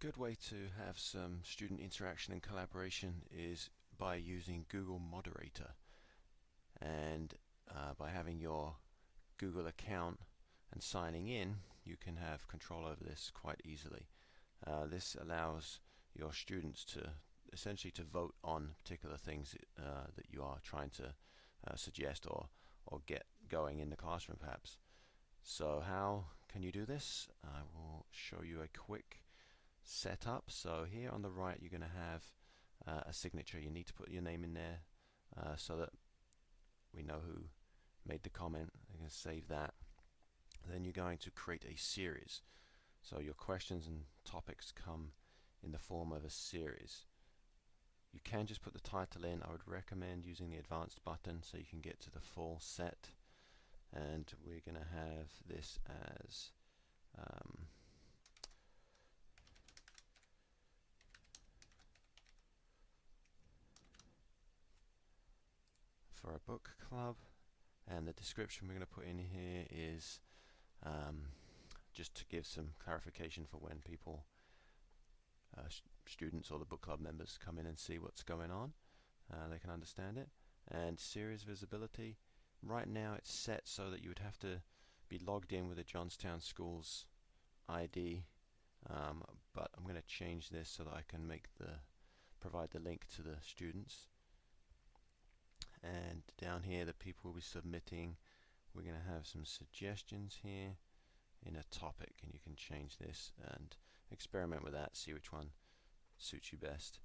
good way to have some student interaction and collaboration is by using GoogleModerator, and by having your Google account and signing in, you can have control over this quite easily. This allows your students to essentially to vote on particular things that you are trying to suggest or get going in the classroom perhaps. So how can you do this? I will show you a quick setup. So here on the right you're going to have a signature. You need to put your name in there so that we know who made the comment. I'm going to save that. Then you're going to create a series. So your questions and topics come in the form of a series. You can just put the title in. I would recommend using the advanced button so you can get to the full set. And we're going to have this as for a book club, and the description we're going to put in here is just to give some clarification for when people, students or the book club members, come in and see what's going on. They can understand it. And series visibility, right now it's set so that you would have to be logged in with a Johnstown Schools ID, but I'm going to change this so that I can provide the link to the students. And down here the people will be submitting. We're going to have some suggestions here in a topic, and you can change this and experiment with that, see which one suits you best.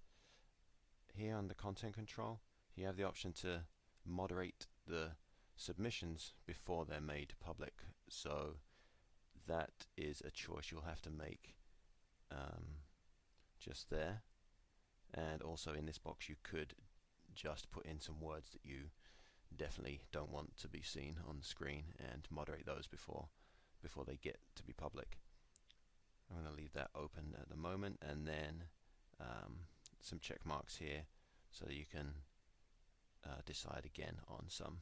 Here on the content control, you have the option to moderate the submissions before they're made public, so that is a choice you'll have to make just there. And also in this box you could just put in some words that you definitely don't want to be seen on the screen and moderate those before they get to be public. I'm going to leave that open at the moment, and then some check marks here so that you can decide again on some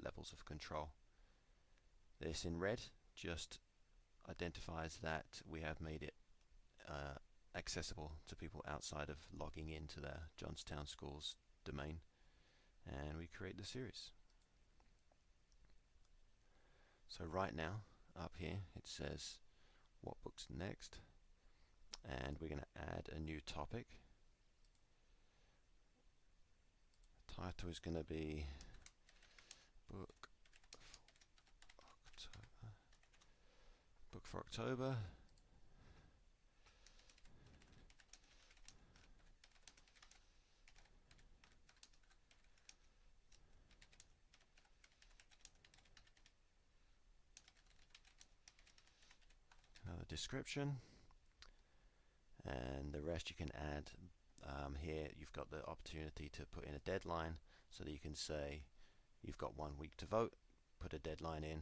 levels of control. This in red just identifies that we have made it accessible to people outside of logging into their Johnstown Schools domain, and we create the series. So right now up here it says what book's next, and we're going to add a new topic. The title is going to be Book for October. Another description, and the rest you can add. Here you've got the opportunity to put in a deadline so that you can say you've got 1 week to vote, put a deadline in,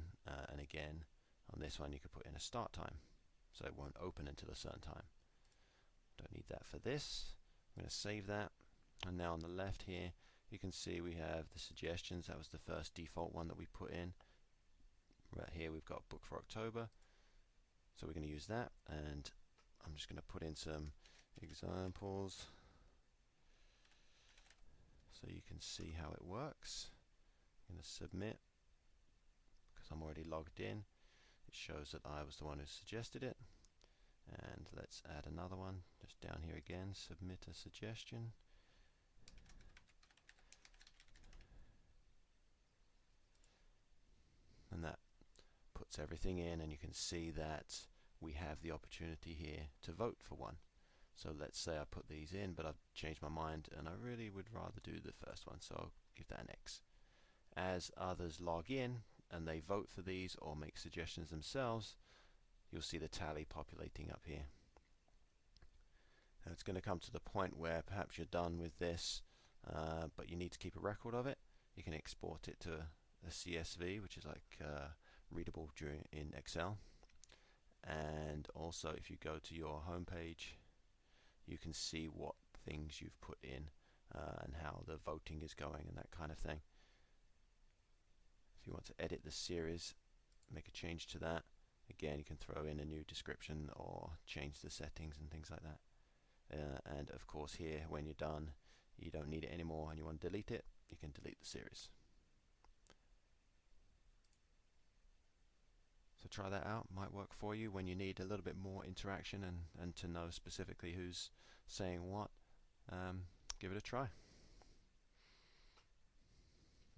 and again on this one you could put in a start time so it won't open until a certain time. Don't need that for this. I'm going to save that, and now on the left here you can see we have the suggestions. That was the first default one that we put in. Right here we've got Book for October, so we're going to use that, and I'm just going to put in some examples so you can see how it works. I'm going to submit because I'm already logged in. It shows that I was the one who suggested it. And let's add another one just down here again, submit a suggestion. And that puts everything in, and you can see that we have the opportunity here to vote for one. So let's say I put these in, but I've changed my mind and I really would rather do the first one, so I'll give that an X. As others log in and they vote for these or make suggestions themselves, you'll see the tally populating up here. And it's going to come to the point where perhaps you're done with this, but you need to keep a record of it. You can export it to a CSV, which is like readable in Excel. And also if you go to your home page, you can see what things you've put in and how the voting is going and that kind of thing. If you want to edit the series, make a change to that, Again, you can throw in a new description or change the settings and things like that. And of course here, when you're done, you don't need it anymore and you want to delete it, you can delete the series. So try that out, might work for you when you need a little bit more interaction and to know specifically who's saying what. Give it a try.